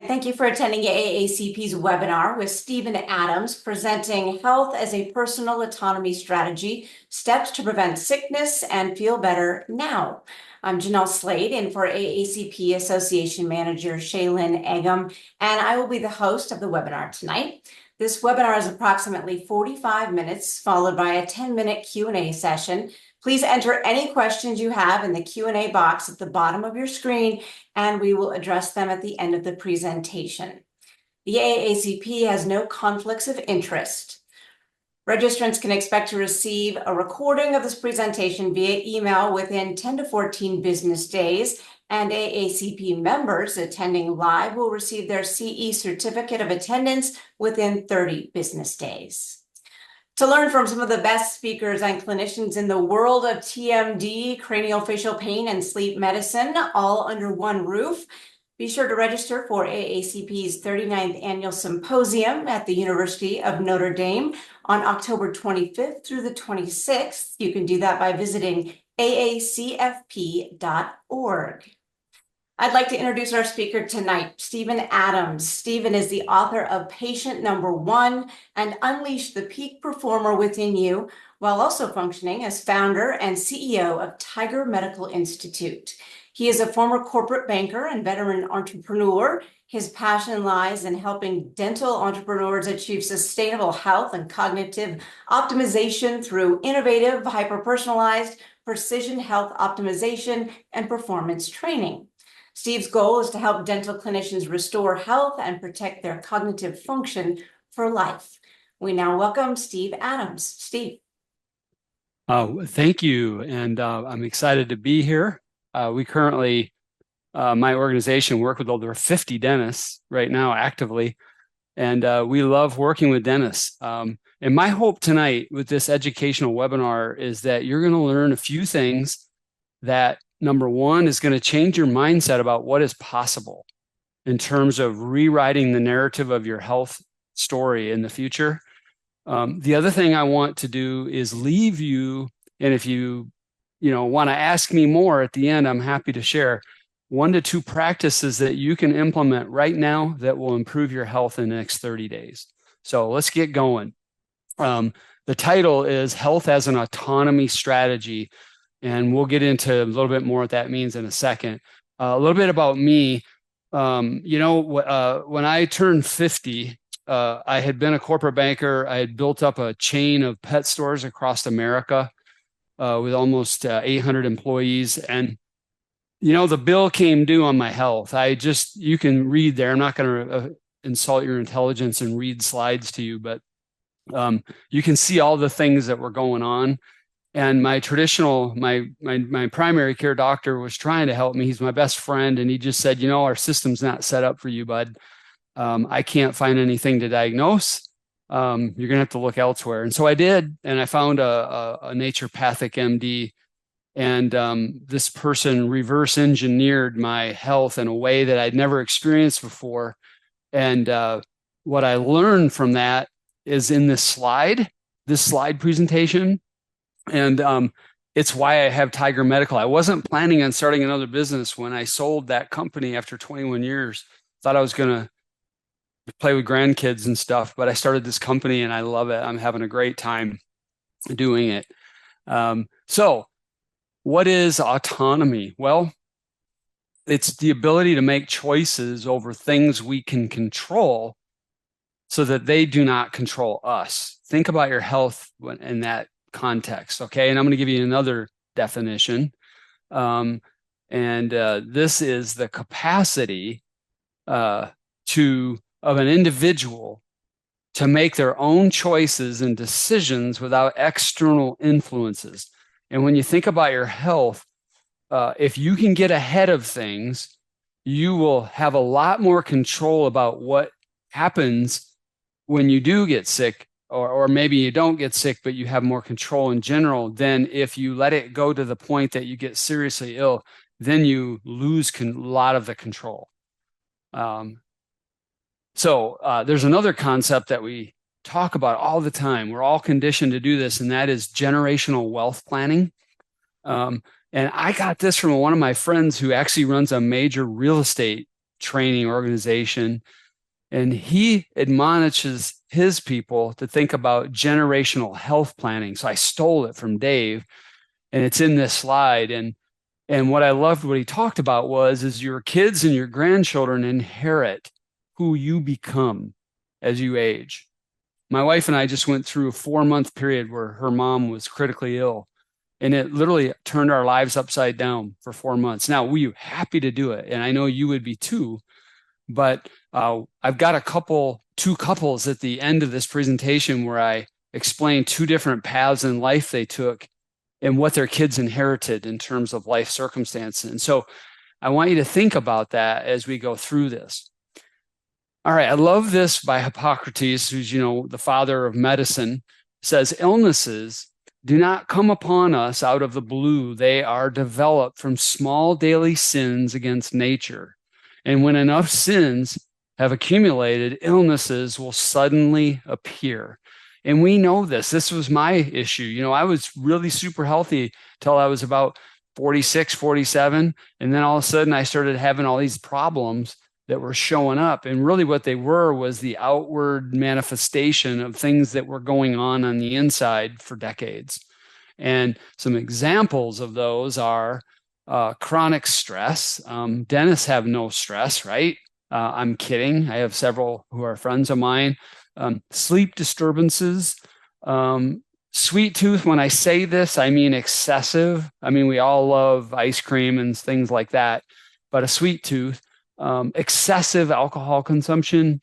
Thank you for attending AACP's webinar with Stephen Adams, presenting Health as a Personal Autonomy Strategy, Steps to Prevent Sickness and Feel Better Now. I'm Janelle Slade, in for AACP Association Manager Shaylin Egham, and I will be the host of the webinar tonight. This webinar is approximately 45 minutes, followed by a 10-minute Q&A session. Please enter any questions you have in the Q&A box at the bottom of your screen, and we will address them at the end of the presentation. The AACP has no conflicts of interest. Registrants can expect to receive a recording of this presentation via email within 10 to 14 business days, and AACP members attending live will receive their CE certificate of attendance within 30 business days. To learn from some of the best speakers and clinicians in the world of TMD, craniofacial pain, and sleep medicine, all under one roof, be sure to register for AACP's 39th Annual Symposium at the University of Notre Dame on October 25th through the 26th. You can do that by visiting aacfp.org. I'd like to introduce our speaker tonight, Stephen Adams. Stephen is the author of Patient Number One and Unleash the Peak Performer Within You, while also functioning as founder and CEO of Tiger Medical Institute. He is a former corporate banker and veteran entrepreneur. His passion lies in helping dental entrepreneurs achieve sustainable health and cognitive optimization through innovative, hyper-personalized, precision health optimization and performance training. Steve's goal is to help dental clinicians restore health and protect their cognitive function for life. We now welcome Steve Adams. Steve. Thank you, and I'm excited to be here. We currently, my organization, work with over 50 dentists right now actively, and we love working with dentists. And my hope tonight with this educational webinar is that you're going to learn a few things that, number one, is going to change your mindset about what is possible in terms of rewriting the narrative of your health story in the future. The other thing I want to do is leave you, and if you want to ask me more at the end, I'm happy to share 1 to 2 practices that you can implement right now that will improve your health in the next 30 days. So let's get going. The title is Health as an Autonomy Strategy, and we'll get into a little bit more what that means in a second. A little bit about me. When I turned 50, I had been a corporate banker. I had built up a chain of pet stores across America with almost 800 employees. And, the bill came due on my health. You can read there. I'm not going to insult your intelligence and read slides to you, but you can see all the things that were going on. And my primary care doctor was trying to help me. He's my best friend. And he just said, our system's not set up for you, bud. I can't find anything to diagnose. You're going to have to look elsewhere. And so I did. And I found a naturopathic MD. And this person reverse engineered my health in a way that I'd never experienced before. And what I learned from that is in this slide presentation. And it's why I have Tiger Medical. I wasn't planning on starting another business when I sold that company after 21 years. Thought I was going to play with grandkids and stuff, but I started this company and I love it. I'm having a great time doing it. So what is autonomy? Well, it's the ability to make choices over things we can control so that they do not control us. Think about your health in that context, okay? And I'm going to give you another definition. This is the capacity of an individual to make their own choices and decisions without external influences. And when you think about your health, if you can get ahead of things, you will have a lot more control about what happens when you do get sick. Or maybe you don't get sick, but you have more control in general than if you let it go to the point that you get seriously ill, then you lose a lot of the control. So there's another concept that we talk about all the time. We're all conditioned to do this, and that is generational wealth planning. And I got this from one of my friends who actually runs a major real estate training organization. And he admonishes his people to think about generational health planning. So I stole it from Dave, and it's in this slide. And what I loved what he talked about is your kids and your grandchildren inherit who you become as you age. My wife and I just went through a 4-month period where her mom was critically ill, and it literally turned our lives upside down for 4 months. Now, we were happy to do it, and I know you would be too. But I've got two couples at the end of this presentation where I explain 2 different paths in life they took and what their kids inherited in terms of life circumstances. And so I want you to think about that as we go through this. All right, I love this by Hippocrates, who's, the father of medicine, says, illnesses do not come upon us out of the blue. They are developed from small daily sins against nature. And when enough sins have accumulated, illnesses will suddenly appear. And we know this. This was my issue. I was really super healthy till I was about 46, 47. And then all of a sudden I started having all these problems that were showing up. And really what they were was the outward manifestation of things that were going on the inside for decades. And some examples of those are chronic stress. Dentists have no stress, right? I'm kidding. I have several who are friends of mine. Sleep disturbances. Sweet tooth, when I say this, I mean excessive. I mean, we all love ice cream and things like that, but a sweet tooth, excessive alcohol consumption,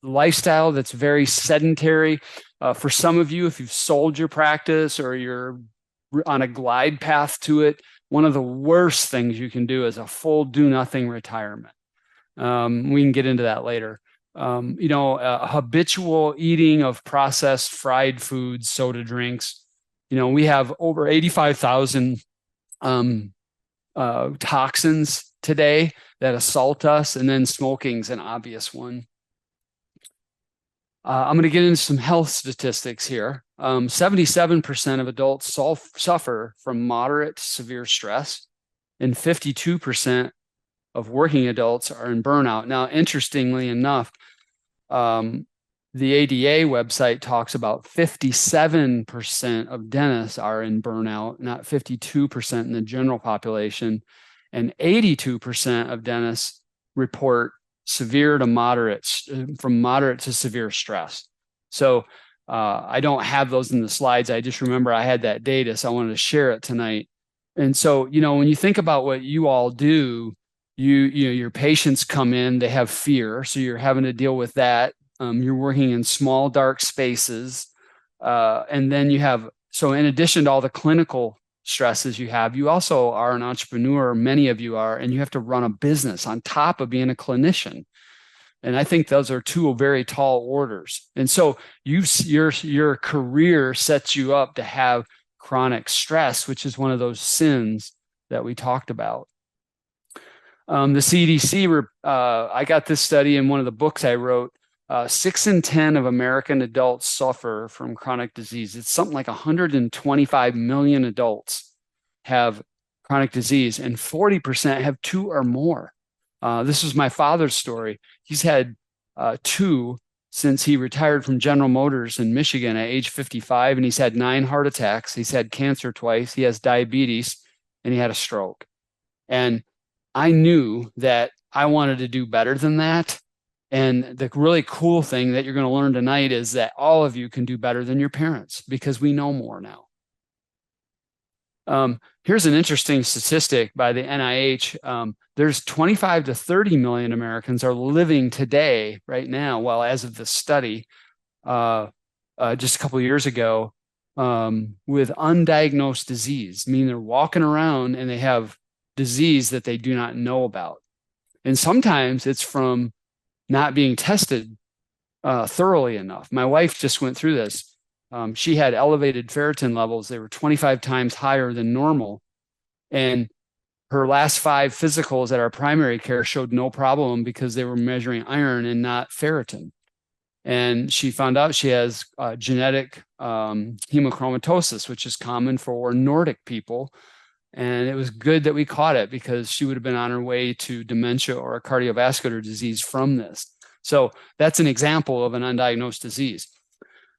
lifestyle that's very sedentary. For some of you, if you've sold your practice or you're on a glide path to it, one of the worst things you can do is a full do-nothing retirement. We can get into that later. Habitual eating of processed fried foods, soda drinks. We have over 85,000 toxins today that assault us, and then smoking's an obvious one. I'm going to get into some health statistics here. 77% of adults suffer from moderate to severe stress, and 52% of working adults are in burnout. Now, interestingly enough, the ADA website talks about 57% of dentists are in burnout, not 52% in the general population, and 82% of dentists report from moderate to severe stress. So I don't have those in the slides. I just remember I had that data, so I wanted to share it tonight. And so, when you think about what you all do, your patients come in, they have fear, so you're having to deal with that. You're working in small, dark spaces, and then so in addition to all the clinical stresses you also are an entrepreneur, many of you are, and you have to run a business on top of being a clinician. And I think those are 2 very tall orders. And so your career sets you up to have chronic stress, which is one of those sins that we talked about. The CDC, I got this study in one of the books I wrote. 6 in 10 of American adults suffer from chronic disease. It's something like 125 million adults have chronic disease, and 40% have 2 or more. This was my father's story. He's had 2 since he retired from General Motors in Michigan at age 55, and he's had 9 heart attacks. He's had cancer twice. He has diabetes, and he had a stroke. And I knew that I wanted to do better than that. And the really cool thing that you're going to learn tonight is that all of you can do better than your parents because we know more now. Here's an interesting statistic by the NIH. There's 25 to 30 million Americans are living today, right now, well, as of this study, just a couple of years ago, with undiagnosed disease, meaning they're walking around and they have disease that they do not know about. And sometimes it's from not being tested thoroughly enough. My wife just went through this. She had elevated ferritin levels. They were 25 times higher than normal. And her last 5 physicals at our primary care showed no problem because they were measuring iron and not ferritin. And she found out she has genetic hemochromatosis, which is common for Nordic people. And it was good that we caught it because she would have been on her way to dementia or a cardiovascular disease from this. So that's an example of an undiagnosed disease.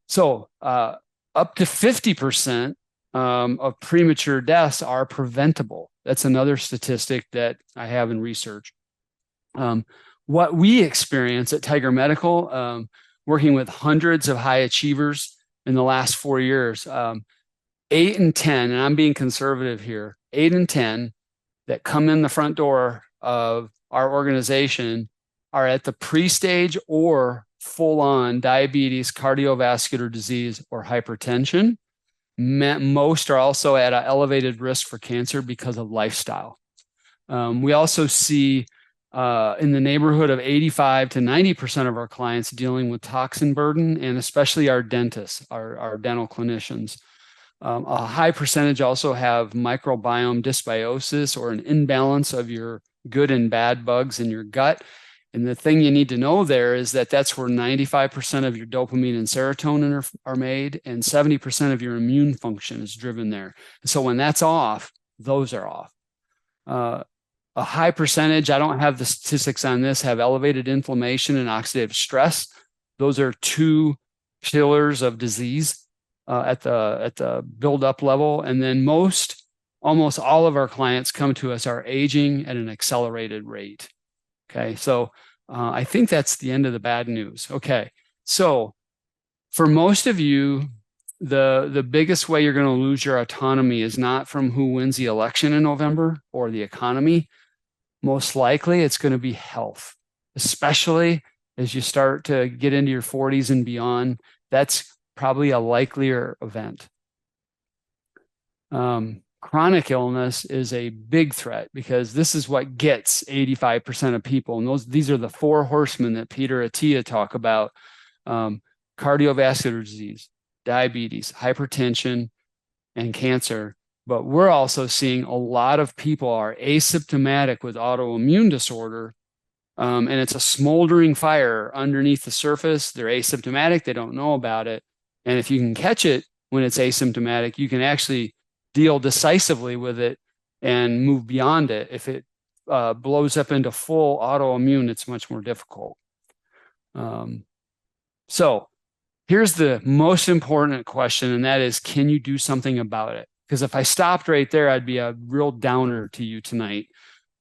So up to 50% of premature deaths are preventable. That's another statistic that I have in research. What we experience at Tiger Medical, working with hundreds of high achievers in the last 4 years, 8 and 10, and I'm being conservative here, 8 and 10 that come in the front door of our organization are at the pre-stage or full-on diabetes, cardiovascular disease, or hypertension. Most are also at an elevated risk for cancer because of lifestyle. We also see in the neighborhood of 85 to 90% of our clients dealing with toxin burden, and especially our dentists, our dental clinicians. A high percentage also have microbiome dysbiosis or an imbalance of your good and bad bugs in your gut. And the thing you need to know there is that that's where 95% of your dopamine and serotonin are made, and 70% of your immune function is driven there. And so when that's off, those are off. A high percentage, I don't have the statistics on this, have elevated inflammation and oxidative stress. Those are two pillars of disease at the build-up level. And then almost all of our clients come to us are aging at an accelerated rate. Okay, so I think that's the end of the bad news. Okay, so for most of you, the biggest way you're going to lose your autonomy is not from who wins the election in November or the economy. Most likely it's going to be health, especially as you start to get into your 40s and beyond. That's probably a likelier event. Chronic illness is a big threat because this is what gets 85% of people. And these are the four horsemen that Peter Attia talk about: cardiovascular disease, diabetes, hypertension, and cancer. But we're also seeing a lot of people are asymptomatic with autoimmune disorder. And it's a smoldering fire underneath the surface. They're asymptomatic. They don't know about it. And if you can catch it when it's asymptomatic, you can actually deal decisively with it and move beyond it. If it blows up into full autoimmune, it's much more difficult. So here's the most important question, and that is, can you do something about it? Because if I stopped right there, I'd be a real downer to you tonight.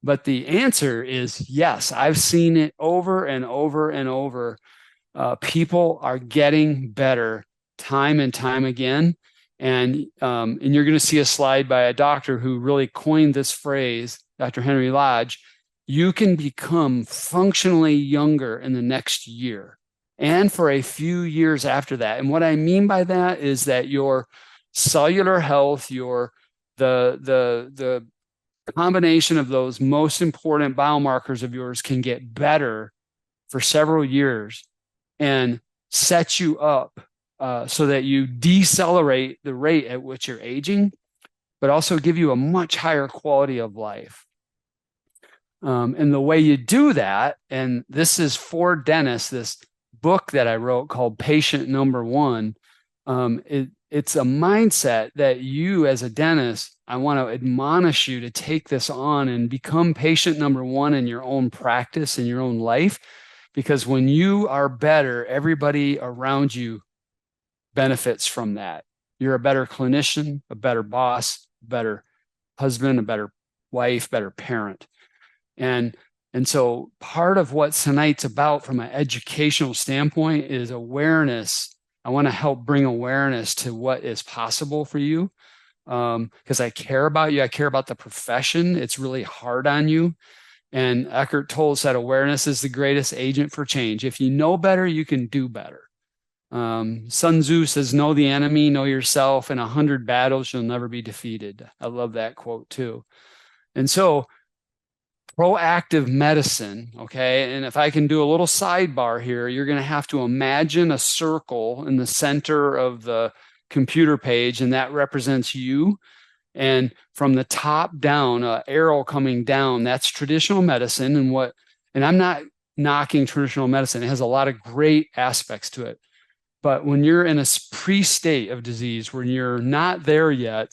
But the answer is yes. I've seen it over and over and over. People are getting better time and time again. And you're going to see a slide by a doctor who really coined this phrase, Dr. Henry Lodge. You can become functionally younger in the next year and for a few years after that. And what I mean by that is that your cellular health, the combination of those most important biomarkers of yours can get better for several years and set you up so that you decelerate the rate at which you're aging, but also give you a much higher quality of life. And the way you do that, and this is for dentists, this book that I wrote called Patient Number One, it's a mindset that you as a dentist, I want to admonish you to take this on and become patient number one in your own practice, in your own life. Because when you are better, everybody around you benefits from that. You're a better clinician, a better boss, a better husband, a better wife, better parent. And so part of what tonight's about from an educational standpoint is awareness. I want to help bring awareness to what is possible for you because I care about you. I care about the profession. It's really hard on you. And Eckhart Tolle said awareness is the greatest agent for change. If you know better, you can do better. Sun Tzu says, know the enemy, know yourself. In 100 battles, you'll never be defeated. I love that quote too. And so proactive medicine, okay? And if I can do a little sidebar here, you're going to have to imagine a circle in the center of the computer page, and that represents you. And from the top down, an arrow coming down, that's traditional medicine. And I'm not knocking traditional medicine. It has a lot of great aspects to it. But when you're in a pre-state of disease, when you're not there yet,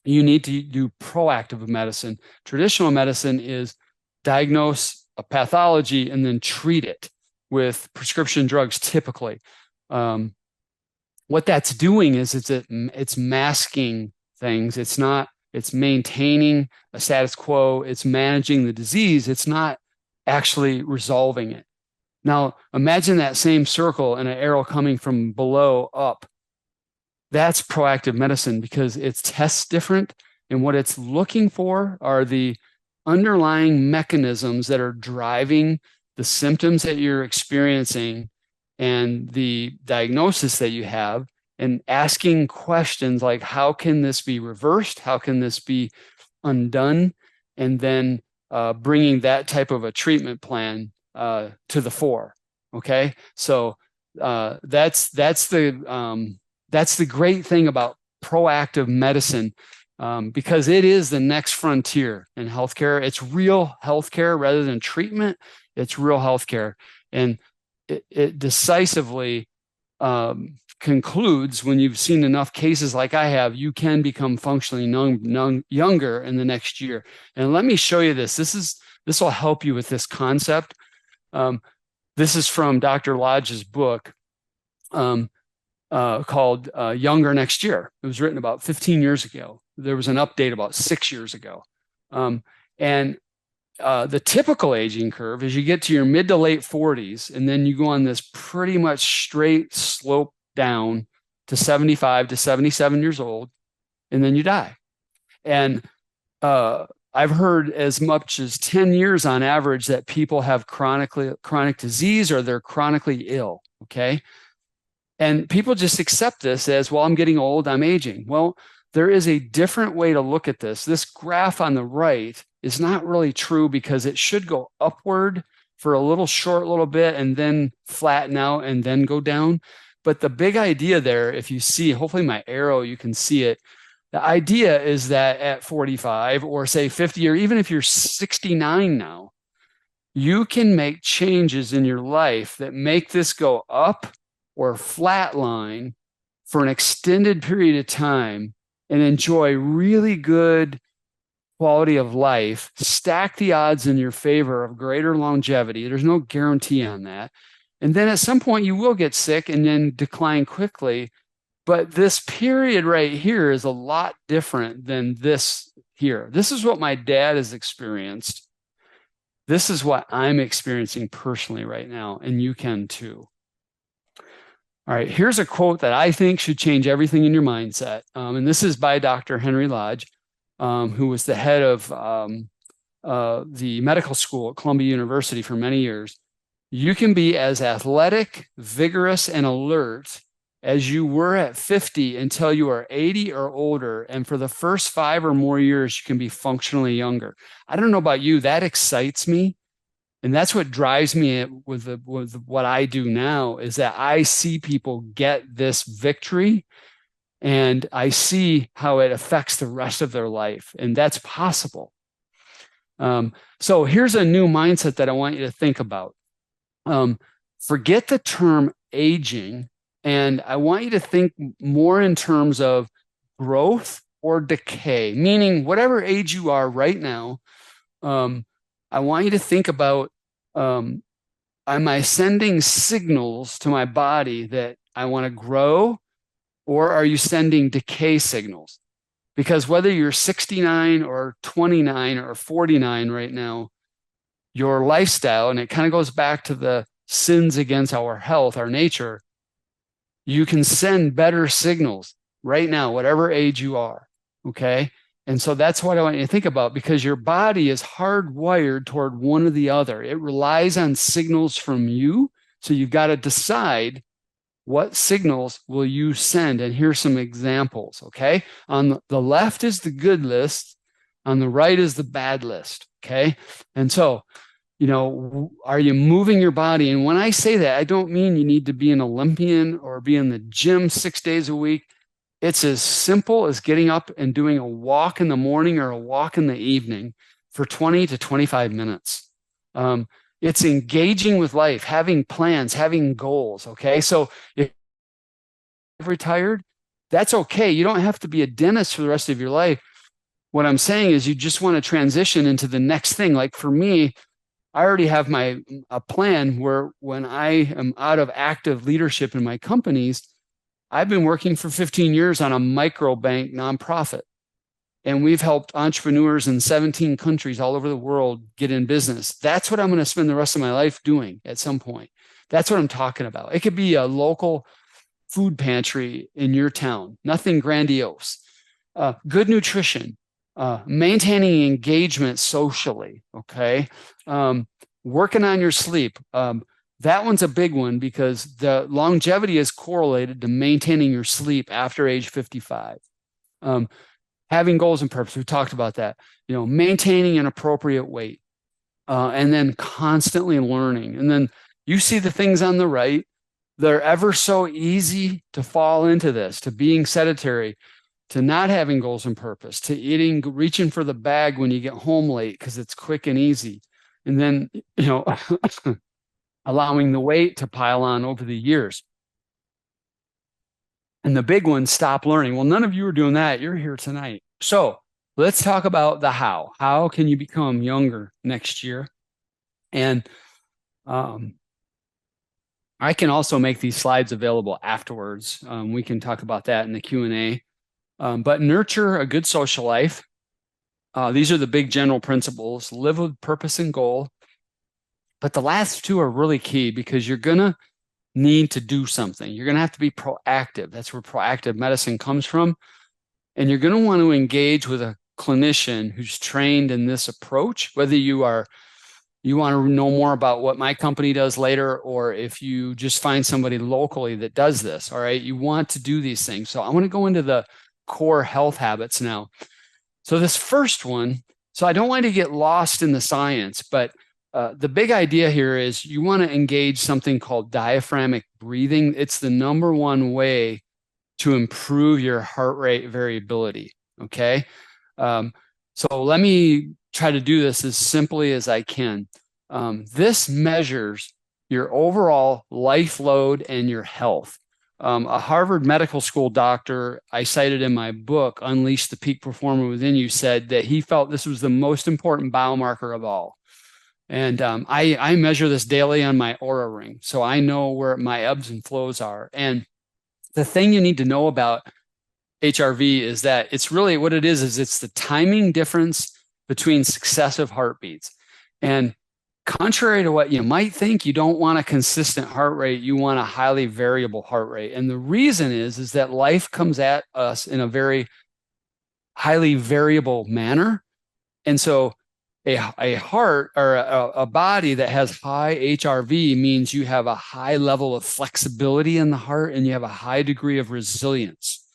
You need to do proactive medicine. Traditional medicine is diagnose a pathology and then treat it with prescription drugs typically. What that's doing is it's masking things. It's maintaining a status quo. It's managing the disease. It's not actually resolving it. Now, imagine that same circle and an arrow coming from below up. That's proactive medicine because it tests different. And what it's looking for are the underlying mechanisms that are driving the symptoms that you're experiencing and the diagnosis that you have, and asking questions like, how can this be reversed? How can this be undone? And then bringing that type of a treatment plan to the fore. Okay, so that's the great thing about proactive medicine, because it is the next frontier in healthcare. It's real healthcare rather than treatment. It's real healthcare, and it decisively concludes, when you've seen enough cases like I have, you can become functionally younger in the next year. And let me show you this. This will help you with this concept. This is from Dr. Lodge's book called Younger Next Year. It was written about 15 years ago. There was an update about 6 years ago. And the typical aging curve is you get to your mid to late 40s, and then you go on this pretty much straight slope down to 75 to 77 years old, and then you die. And I've heard as much as 10 years on average that people have chronic disease, or they're chronically ill. Okay. And people just accept this as, well, I'm getting old, I'm aging. Well, there is a different way to look at this. This graph on the right is not really true, because it should go upward for a little bit and then flatten out and then go down. But the big idea there, if you see, hopefully my arrow, you can see it. The idea is that at 45 or say 50, or even if you're 69 now, you can make changes in your life that make this go up or flatline for an extended period of time and enjoy really good quality of life, stack the odds in your favor of greater longevity. There's no guarantee on that. And then at some point you will get sick and then decline quickly. But this period right here is a lot different than this here. This is what my dad has experienced. This is what I'm experiencing personally right now, and you can too. All right, here's a quote that I think should change everything in your mindset. And this is by Dr. Henry Lodge, who was the head of the medical school at Columbia University for many years. You can be as athletic, vigorous, and alert as you were at 50 until you are 80 or older. And for the first 5 or more years, you can be functionally younger. I don't know about you, that excites me. And that's what drives me with what I do now, is that I see people get this victory, and I see how it affects the rest of their life. And that's possible. So here's a new mindset that I want you to think about. Forget the term aging, and I want you to think more in terms of growth or decay, meaning whatever age you are right now, I want you to think about, am I sending signals to my body that I want to grow, or are you sending decay signals? Because whether you're 69 or 29 or 49 right now, your lifestyle, and it kind of goes back to the sins against our health, our nature, you can send better signals right now, whatever age you are. Okay. And so that's what I want you to think about, because your body is hardwired toward one or the other. It relies on signals from you. So you've got to decide, what signals will you send? And here's some examples. Okay. On the left is the good list. On the right is the bad list. Okay. And so, are you moving your body? And when I say that, I don't mean you need to be an Olympian or be in the gym 6 days a week. It's as simple as getting up and doing a walk in the morning or a walk in the evening for 20 to 25 minutes. It's engaging with life, having plans, having goals. Okay. So if you're retired, that's okay. You don't have to be a dentist for the rest of your life. what I'm saying is you just want to transition into the next thing. Like for me, I already have a plan where when I am out of active leadership in my companies, I've been working for 15 years on a microbank nonprofit. And we've helped entrepreneurs in 17 countries all over the world get in business. That's what I'm going to spend the rest of my life doing at some point. That's what I'm talking about. It could be a local food pantry in your town, nothing grandiose. Good nutrition, maintaining engagement socially, okay? Working on your sleep. That one's a big one because the longevity is correlated to maintaining your sleep after age 55. Having goals and purpose, we talked about that. Maintaining an appropriate weight, and then constantly learning. And then you see the things on the right. They're ever so easy to fall into this, to being sedentary, to not having goals and purpose, to reaching for the bag when you get home late because it's quick and easy. And then, allowing the weight to pile on over the years. And the big one, stop learning. Well, none of you are doing that. You're here tonight. So let's talk about the how. How can you become younger next year? And I can also make these slides available afterwards. We can talk about that in the Q&A. But nurture a good social life. These are the big general principles. Live with purpose and goal. But the last two are really key because you're going to need to do something. You're going to have to be proactive. That's where proactive medicine comes from. And you're going to want to engage with a clinician who's trained in this approach, whether you want to know more about what my company does later, or if you just find somebody locally that does this. All right. You want to do these things. So I want to go into the core health habits now. So this first one, so I don't want to get lost in the science, but the big idea here is you want to engage something called diaphragmatic breathing. It's the number one way to improve your heart rate variability. Okay. So let me try to do this as simply as I can. This measures your overall life load and your health. A Harvard Medical School doctor I cited in my book, Unleash the Peak Performer Within You, said that he felt this was the most important biomarker of all. And I measure this daily on my Oura ring, so I know where my ebbs and flows are. And the thing you need to know about HRV is that it's really what it is it's the timing difference between successive heartbeats. And contrary to what you might think, you don't want a consistent heart rate. You want a highly variable heart rate. And the reason is that life comes at us in a very highly variable manner. And so a heart or a body that has high HRV means you have a high level of flexibility in the heart and you have a high degree of resilience.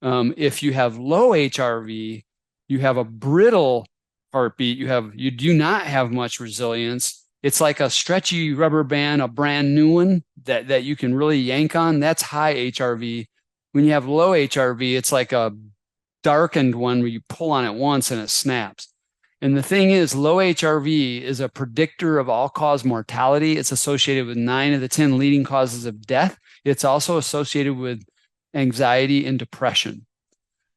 If you have low HRV, you have a brittle heartbeat. You do not have much resilience. It's like a stretchy rubber band, a brand new one that you can really yank on. That's high HRV. When you have low HRV, it's like a darkened one where you pull on it once and it snaps. And the thing is, low HRV is a predictor of all-cause mortality. It's associated with 9 of the 10 leading causes of death. It's also associated with anxiety and depression.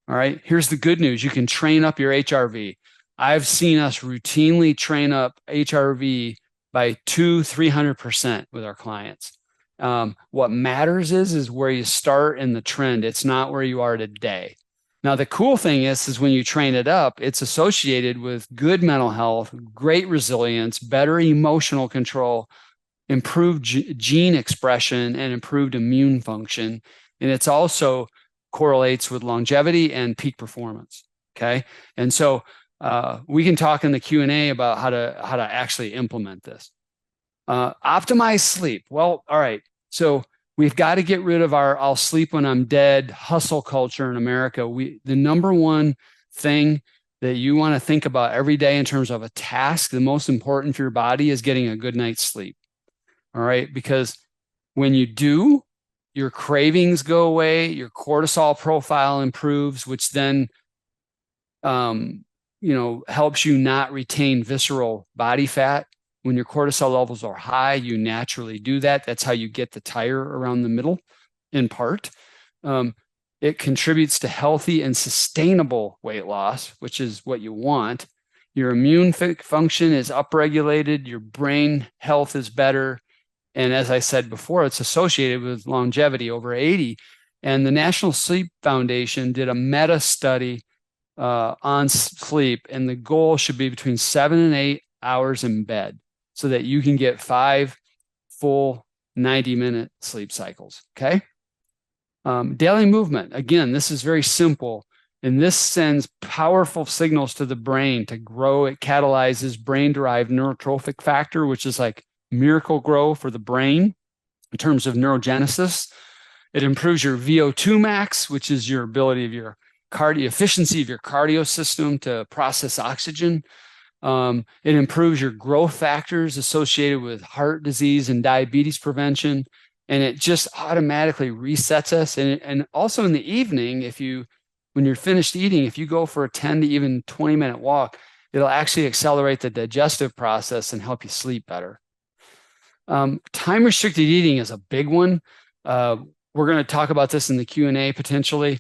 All right, here's the good news. You can train up your HRV. I've seen us routinely train up HRV by 200-300% with our clients. What matters is where you start in the trend. It's not where you are today. Now, the cool thing is when you train it up, it's associated with good mental health, great resilience, better emotional control, improved gene expression, and improved immune function. And it's also correlates with longevity and peak performance. Okay. And so we can talk in the Q&A about how to actually implement this. Optimize sleep. Well, all right. So we've got to get rid of our I'll sleep when I'm dead hustle culture in America. The number one thing that you want to think about every day in terms of a task, the most important for your body is getting a good night's sleep. All right. Because when you do, your cravings go away, your cortisol profile improves, which then helps you not retain visceral body fat. When your cortisol levels are high, you naturally do that. That's how you get the tire around the middle, in part. It contributes to healthy and sustainable weight loss, which is what you want. Your immune function is upregulated. Your brain health is better. And as I said before, it's associated with longevity over 80. And the National Sleep Foundation did a meta study on sleep, and the goal should be between 7 and 8 hours in bed so that you can get 5 full 90-minute sleep cycles. Okay. Daily movement. Again, this is very simple, and this sends powerful signals to the brain to grow. It catalyzes brain-derived neurotrophic factor, which is like miracle grow for the brain in terms of neurogenesis. It improves your VO2 max, which is your ability of your efficiency of your cardio system to process oxygen. It improves your growth factors associated with heart disease and diabetes prevention. And it just automatically resets us. And also in the evening, when you're finished eating, if you go for a 10 to even 20-minute walk, it'll actually accelerate the digestive process and help you sleep better. Time restricted eating is a big one. We're going to talk about this in the Q&A potentially.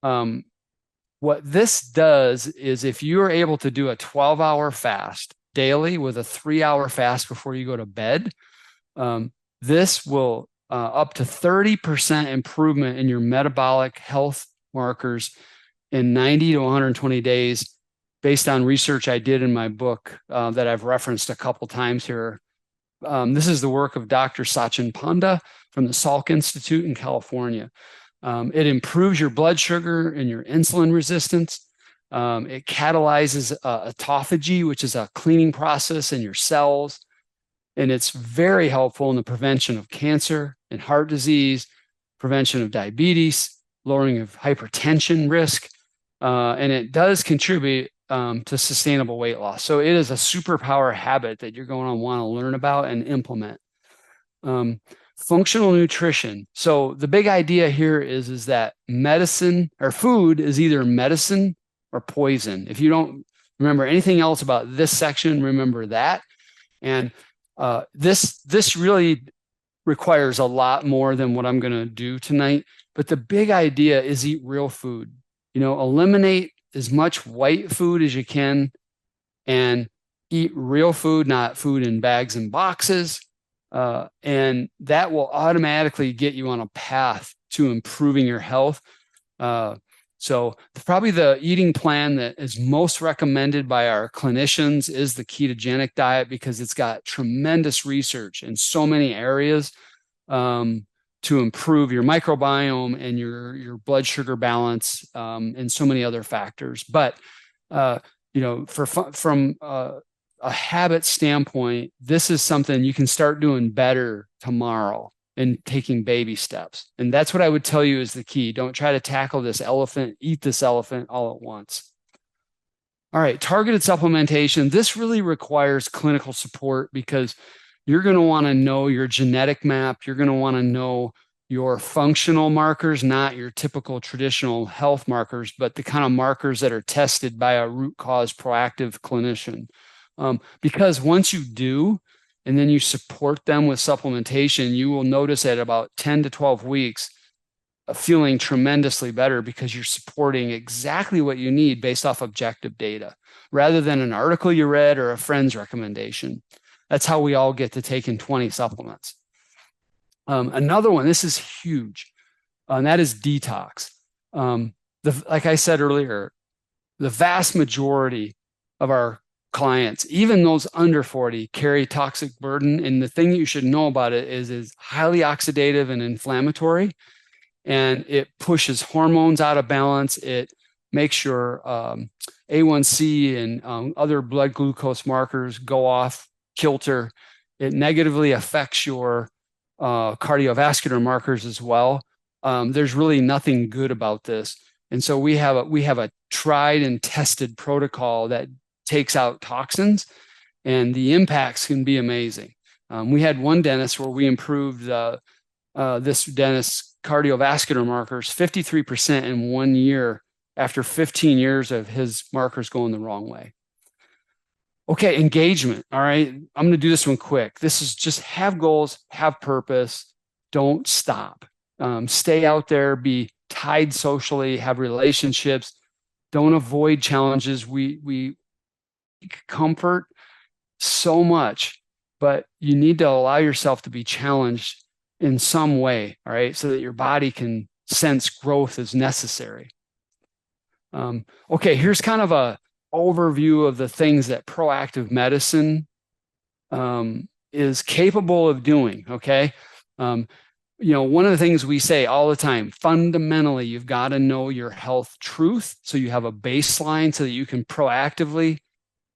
What this does is if you are able to do a 12-hour fast daily with a 3-hour fast before you go to bed, this will up to 30% improvement in your metabolic health markers in 90 to 120 days based on research I did in my book that I've referenced a couple times here. This is the work of Dr. Sachin Panda from the Salk Institute in California. It improves your blood sugar and your insulin resistance. It catalyzes autophagy, which is a cleaning process in your cells. And it's very helpful in the prevention of cancer and heart disease, prevention of diabetes, lowering of hypertension risk. And it does contribute to sustainable weight loss. So it is a superpower habit that you're going to want to learn about and implement. Functional nutrition. So the big idea here is that medicine or food is either medicine or poison. If you don't remember anything else about this section, remember that. And this really requires a lot more than what I'm going to do tonight. But the big idea is eat real food. Eliminate as much white food as you can and eat real food, not food in bags and boxes. And that will automatically get you on a path to improving your health. So probably the eating plan that is most recommended by our clinicians is the ketogenic diet because it's got tremendous research in so many areas to improve your microbiome and your blood sugar balance and so many other factors. But from a habit standpoint, this is something you can start doing better tomorrow and taking baby steps. And that's what I would tell you is the key. Don't try to tackle this elephant, eat this elephant all at once. All right, targeted supplementation. This really requires clinical support because you're going to want to know your genetic map. You're going to want to know your functional markers, not your typical traditional health markers, but the kind of markers that are tested by a root cause proactive clinician. Because once you do, and then you support them with supplementation, you will notice at about 10 to 12 weeks feeling tremendously better because you're supporting exactly what you need based off objective data rather than an article you read or a friend's recommendation. That's how we all get to taking 20 supplements. Another one, this is huge, and that is detox. Like I said earlier, the vast majority of our clients, even those under 40, carry toxic burden. And the thing you should know about it is highly oxidative and inflammatory. And it pushes hormones out of balance. It makes your A1C and other blood glucose markers go off kilter. It negatively affects your cardiovascular markers as well. There's really nothing good about this. And so we have a tried and tested protocol that takes out toxins, and the impacts can be amazing. We had one dentist where we improved this dentist's cardiovascular markers 53% in 1 year after 15 years of his markers going the wrong way. Okay, engagement. All right, I'm going to do this one quick. This is just have goals, have purpose, don't stop. Stay out there, be tied socially, have relationships, don't avoid challenges. We comfort so much, but you need to allow yourself to be challenged in some way, all right, so that your body can sense growth is necessary. Okay, here's kind of a overview of the things that proactive medicine is capable of doing, okay? One of the things we say all the time, fundamentally, you've got to know your health truth so you have a baseline so that you can proactively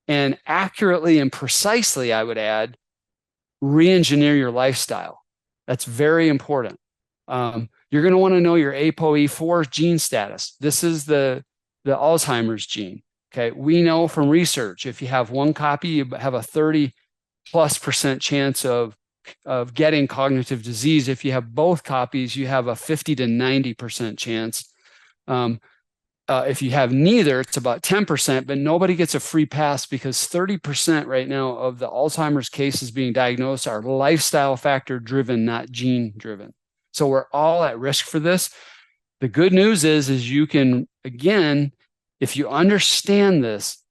and accurately and precisely, I would add, re-engineer your lifestyle. That's very important. You're going to want to know your ApoE4 gene status. This is the Alzheimer's gene. Okay, we know from research if you have one copy, you have a 30+% chance of getting cognitive disease. If you have both copies, you have a 50 to 90% chance. If you have neither, it's about 10%, but nobody gets a free pass because 30% right now of the Alzheimer's cases being diagnosed are lifestyle factor driven, not gene driven. So we're all at risk for this. The good news is you can, again, if you understand this,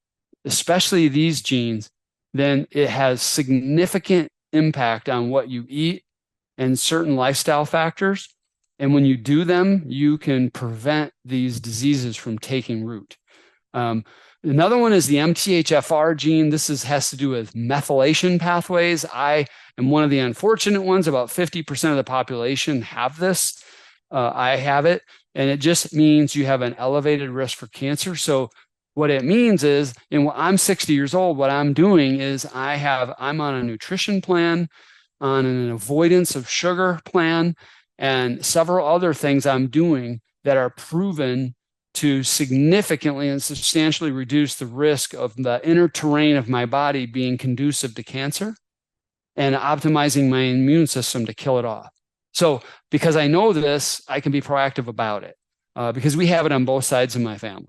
especially these genes, then it has significant impact on what you eat and certain lifestyle factors. And when you do them, you can prevent these diseases from taking root. Another one is the MTHFR gene. This has to do with methylation pathways. I am one of the unfortunate ones. About 50% of the population have this. I have it. And it just means you have an elevated risk for cancer. So what it means is, and I'm 60 years old, what I'm doing is I'm on a nutrition plan, on an avoidance of sugar plan, and several other things I'm doing that are proven to significantly and substantially reduce the risk of the inner terrain of my body being conducive to cancer and optimizing my immune system to kill it off. So because I know this, I can be proactive about it because we have it on both sides of my family.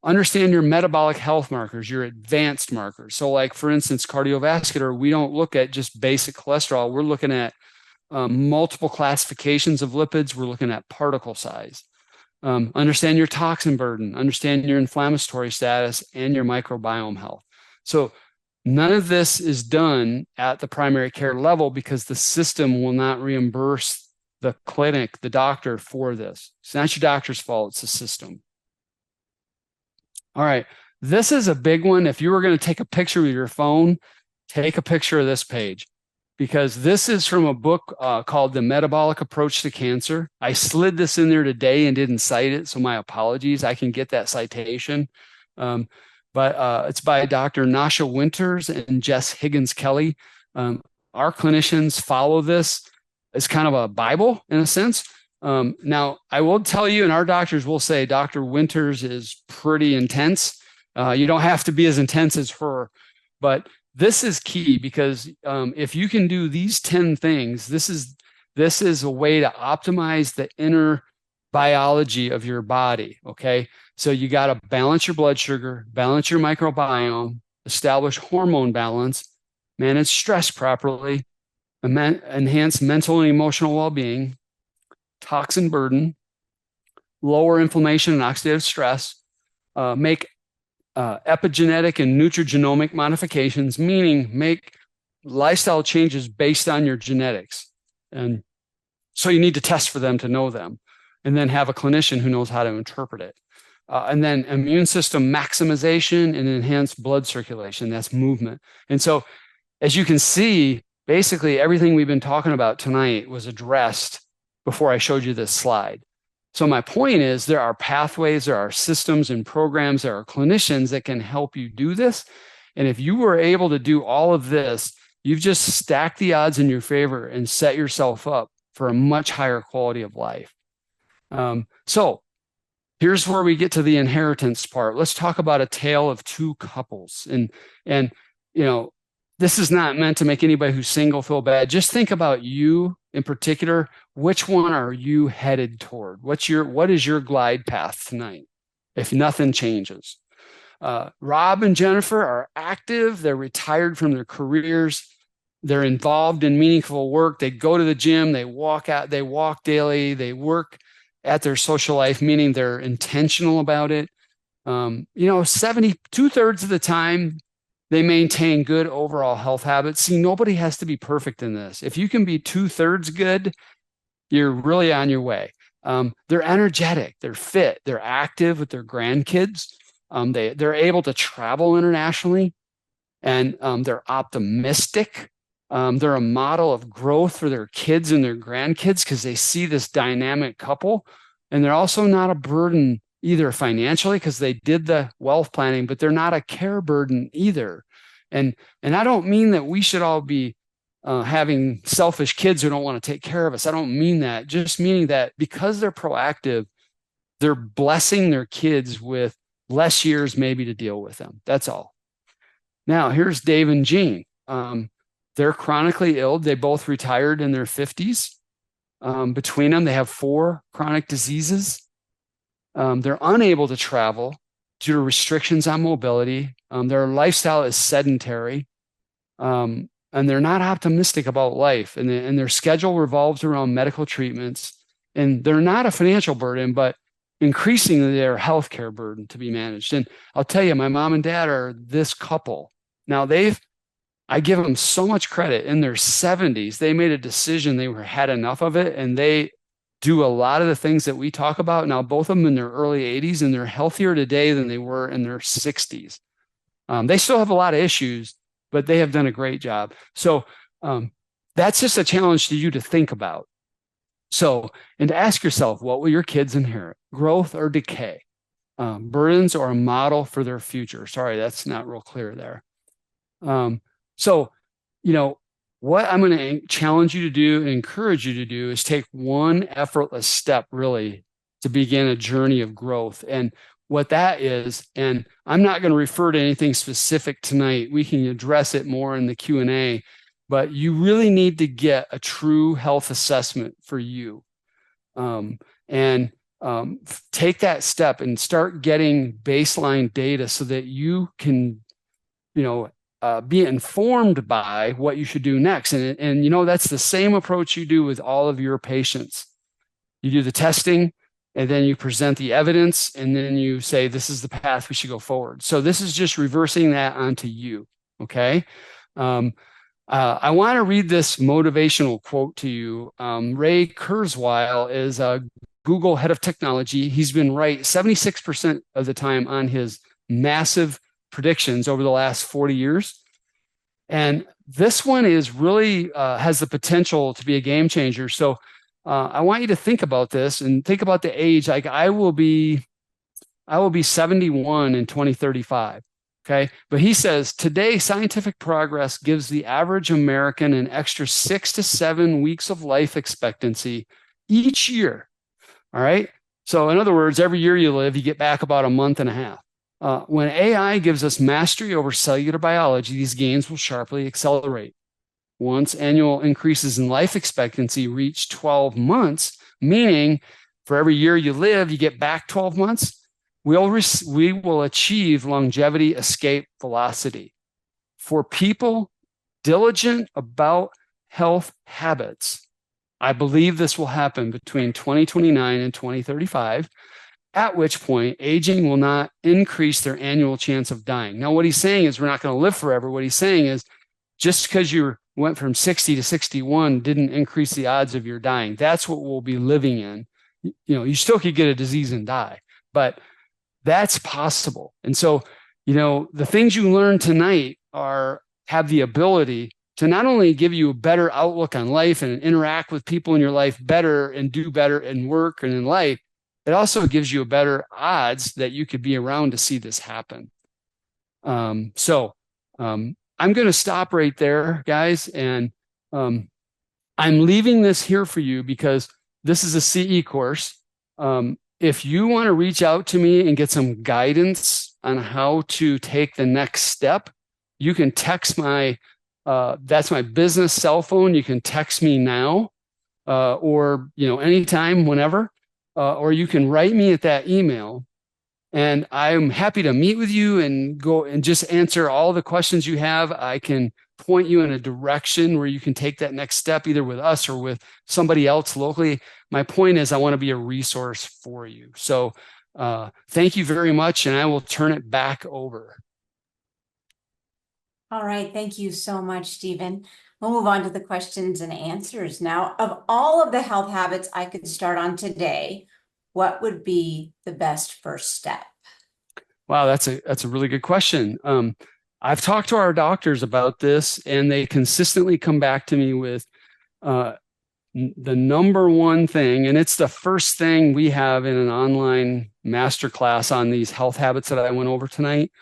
Understand your metabolic health markers, your advanced markers. So like, for instance, cardiovascular, we don't look at just basic cholesterol. We're looking at multiple classifications of lipids. We're looking at particle size. Understand your toxin burden, understand your inflammatory status and your microbiome health. So none of this is done at the primary care level because the system will not reimburse the clinic, the doctor for this. It's not your doctor's fault, it's the system. All right, this is a big one. If you were going to take a picture with your phone, take a picture of this page because this is from a book called The Metabolic Approach to Cancer. I slid this in there today and didn't cite it, so my apologies. I can get that citation. But it's by Dr. Nasha Winters and Jess Higgins Kelly. Our clinicians follow this as kind of a Bible in a sense. Now, I will tell you, and our doctors will say Dr. Winters is pretty intense. You don't have to be as intense as her, but this is key because if you can do these 10 things, this is a way to optimize the inner biology of your body, okay? So you got to balance your blood sugar, balance your microbiome, establish hormone balance, manage stress properly, enhance mental and emotional well-being, toxin burden, lower inflammation and oxidative stress, make epigenetic and nutrigenomic modifications, meaning make lifestyle changes based on your genetics. And so you need to test for them to know them, and then have a clinician who knows how to interpret it. And then immune system maximization and enhanced blood circulation, that's movement. And so as you can see, basically everything we've been talking about tonight was addressed before I showed you this slide. So my point is there are pathways, there are systems and programs, there are clinicians that can help you do this. And if you were able to do all of this, you've just stacked the odds in your favor and set yourself up for a much higher quality of life. So here's where we get to the inheritance part. Let's talk about a tale of two couples. And you know, this is not meant to make anybody who's single feel bad. Just think about you in particular. Which one are you headed toward? What is your glide path tonight if nothing changes? Rob and Jennifer are active. They're retired from their careers. They're involved in meaningful work. They go to the gym. They walk out. They walk daily. They work at their social life, meaning they're intentional about it. 2/3 of the time, they maintain good overall health habits. See, nobody has to be perfect in this. If you can be 2/3 good, you're really on your way. They're energetic, they're fit, they're active with their grandkids. They're able to travel internationally, and they're optimistic. They're a model of growth for their kids and their grandkids because they see this dynamic couple. And they're also not a burden either financially because they did the wealth planning, but they're not a care burden either. And I don't mean that we should all be having selfish kids who don't want to take care of us. I don't mean that. Just meaning that because they're proactive, they're blessing their kids with less years maybe to deal with them. That's all. Now, here's Dave and Jean. They're chronically ill. They both retired in their 50s. Between them, they have 4 chronic diseases. They're unable to travel due to restrictions on mobility. Their lifestyle is sedentary, and they're not optimistic about life. And their schedule revolves around medical treatments. And they're not a financial burden, but increasingly their healthcare burden to be managed. And I'll tell you, my mom and dad are this couple. Now I give them so much credit. In their 70s, they made a decision. They had enough of it, and they do a lot of the things that we talk about. Now, both of them in their early 80s, and they're healthier today than they were in their 60s. They still have a lot of issues, but they have done a great job. So that's just a challenge to you to think about. So, and to ask yourself, what will your kids inherit? Growth or decay? Burdens or a model for their future? Sorry, that's not real clear there. So, what I'm going to challenge you to do and encourage you to do is take one effortless step really to begin a journey of growth. And what that is, and I'm not going to refer to anything specific tonight. We can address it more in the Q&A, but you really need to get a true health assessment for you. Take that step and start getting baseline data so that you can, be informed by what you should do next. And that's the same approach you do with all of your patients. You do the testing, and then you present the evidence, and then you say, this is the path we should go forward. So this is just reversing that onto you, okay? I want to read this motivational quote to you. Ray Kurzweil is a Google head of technology. He's been right 76% of the time on his massive predictions over the last 40 years. And this one is really has the potential to be a game changer. So I want you to think about this and think about the age. Like I will be 71 in 2035. Okay. But he says today, scientific progress gives the average American an extra 6 to 7 weeks of life expectancy each year. All right. So in other words, every year you live, you get back about a month and a half. When AI gives us mastery over cellular biology, these gains will sharply accelerate. Once annual increases in life expectancy reach 12 months, meaning for every year you live, you get back 12 months, we will achieve longevity escape velocity. For people diligent about health habits, I believe this will happen between 2029 and 2035. At which point aging will not increase their annual chance of dying. Now, what he's saying is we're not going to live forever. What he's saying is just because you went from 60 to 61 didn't increase the odds of your dying. That's what we'll be living in. You still could get a disease and die, but that's possible. And so, the things you learn tonight have the ability to not only give you a better outlook on life and interact with people in your life better and do better in work and in life, it also gives you a better odds that you could be around to see this happen. I'm going to stop right there, guys. And I'm leaving this here for you because this is a CE course. If you want to reach out to me and get some guidance on how to take the next step, you can text that's my business cell phone. You can text me now or, anytime, whenever. Or you can write me at that email, and I'm happy to meet with you and go and just answer all the questions you have. I can point you in a direction where you can take that next step, either with us or with somebody else locally. My point is I want to be a resource for you. So thank you very much, and I will turn it back over. All right, thank you so much, Stephen. We'll move on to the questions and answers now. Of all of the health habits I could start on today, what would be the best first step? Wow, that's a really good question. I've talked to our doctors about this, and they consistently come back to me with the number one thing, and it's the first thing we have in an online masterclass on these health habits that I went over tonight.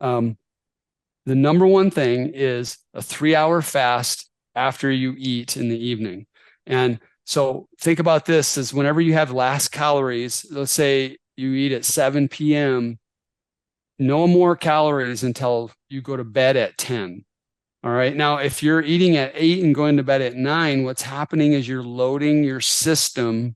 The number one thing is a 3-hour fast after you eat in the evening. And so think about this as whenever you have last calories, let's say you eat at 7 p.m., no more calories until you go to bed at 10. All right. Now, if you're eating at 8 and going to bed at 9, what's happening is you're loading your system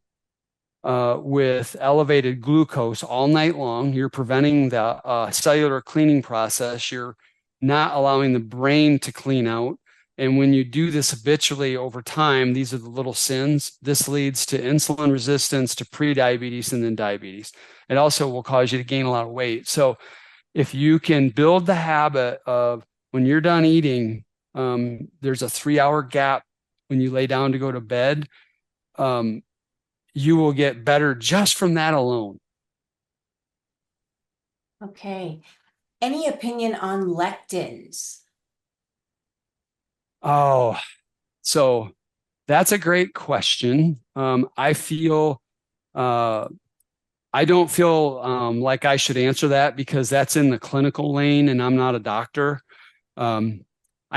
with elevated glucose all night long. You're preventing the cellular cleaning process. You're not allowing the brain to clean out. And when you do this habitually over time, these are the little sins. This leads to insulin resistance, to prediabetes, and then diabetes. It also will cause you to gain a lot of weight. So if you can build the habit of when you're done eating, there's a 3-hour gap when you lay down to go to bed, you will get better just from that alone. Okay. Any opinion on lectins? Oh, so that's a great question. I feel I don't feel like I should answer that because that's in the clinical lane, and I'm not a doctor. I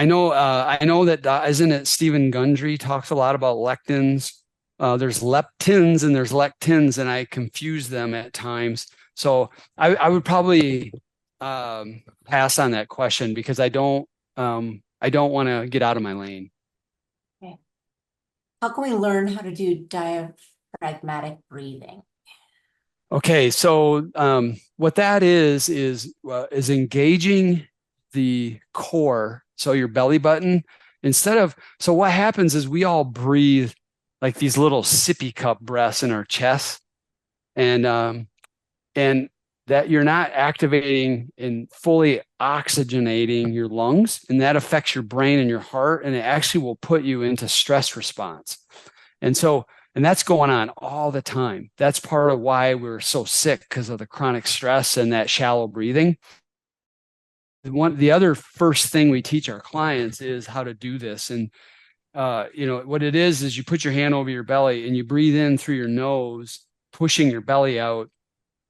know that isn't it Stephen Gundry talks a lot about lectins. There's leptins and there's lectins, and I confuse them at times. So I would probably pass on that question because I don't want to get out of my lane. Okay. How can we learn how to do diaphragmatic breathing? Okay, so what that is engaging the core, so your belly button. So what happens is we all breathe like these little sippy cup breaths in our chest, and that you're not activating and fully oxygenating your lungs, and that affects your brain and your heart, and it actually will put you into stress response. And that's going on all the time. That's part of why we're so sick, because of the chronic stress and that shallow breathing. The other first thing we teach our clients is how to do this. And what it is you put your hand over your belly and you breathe in through your nose, pushing your belly out,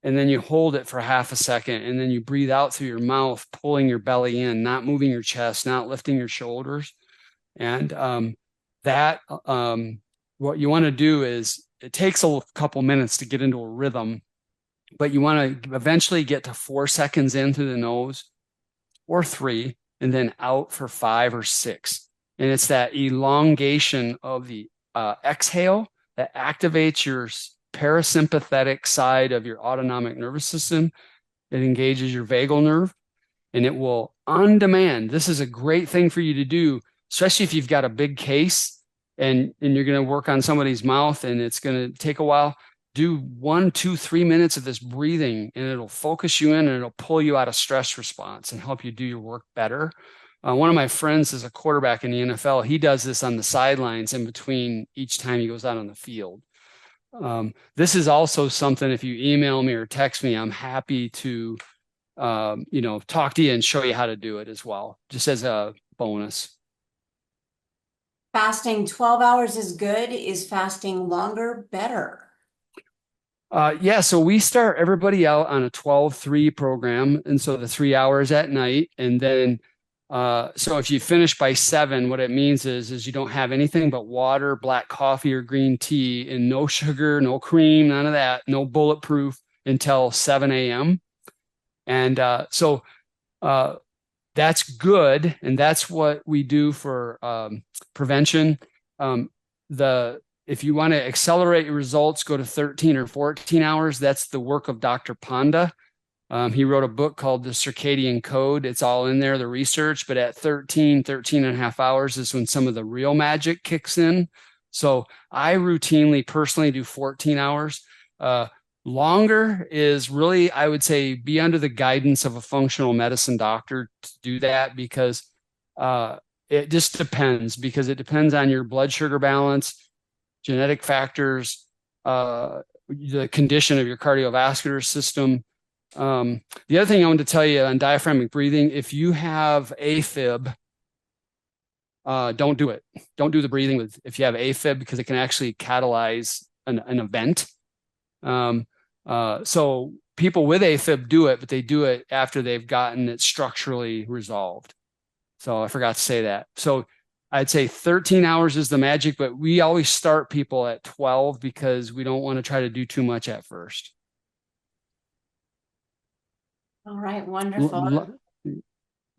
and then you hold it for half a second, and then you breathe out through your mouth, pulling your belly in, not moving your chest, not lifting your shoulders. And what you want to do is it takes a couple minutes to get into a rhythm, but you want to eventually get to 4 seconds in through the nose, or 3, and then out for 5 or 6. And it's that elongation of the exhale that activates your parasympathetic side of your autonomic nervous system. It engages your vagal nerve, and it will, on demand, this is a great thing for you to do, especially if you've got a big case and you're going to work on somebody's mouth and it's going to take a while. Do 1, 2, 3 minutes of this breathing, and it'll focus you in, and it'll pull you out of stress response and help you do your work better. One of my friends is a quarterback in the NFL. He does this on the sidelines in between each time he goes out on the field. This is also something, if you email me or text me, I'm happy to talk to you and show you how to do it as well, just as a bonus. Fasting 12 hours is good. Is fasting longer better? Yeah, so we start everybody out on a 12-3 program. And so the 3 hours at night. And then, so if you finish by 7, what it means is you don't have anything but water, black coffee, or green tea, and no sugar, no cream, none of that, no bulletproof until 7 a.m. And so that's good. And that's what we do for prevention. If you want to accelerate your results, go to 13 or 14 hours. That's the work of Dr. Panda. He wrote a book called The Circadian Code. It's all in there, the research, but at 13 and a half hours is when some of the real magic kicks in. So I routinely personally do 14 hours. Longer is really, I would say, be under the guidance of a functional medicine doctor to do that, because it just depends, because it depends on your blood sugar balance, genetic factors, the condition of your cardiovascular system. The other thing I want to tell you on diaphragmatic breathing, if you have AFib, don't do it. Don't do the breathing if you have AFib, because it can actually catalyze an event. So people with AFib do it, but they do it after they've gotten it structurally resolved. So I forgot to say that. So I'd say 13 hours is the magic, but we always start people at 12 because we don't want to try to do too much at first. All right, wonderful.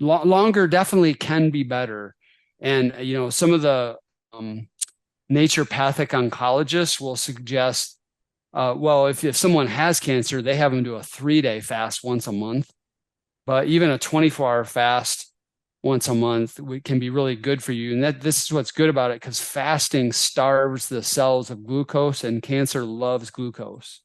Longer definitely can be better. And, some of the naturopathic oncologists will suggest, well, if someone has cancer, they have them do a 3-day fast once a month. But even a 24-hour fast once a month can be really good for you. And this is what's good about it, because fasting starves the cells of glucose, and cancer loves glucose.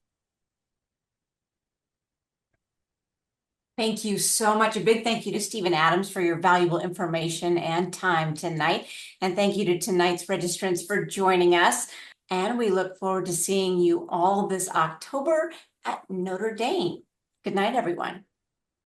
Thank you so much. A big thank you to Stephen Adams for your valuable information and time tonight. And thank you to tonight's registrants for joining us. And we look forward to seeing you all this October at Notre Dame. Good night, everyone.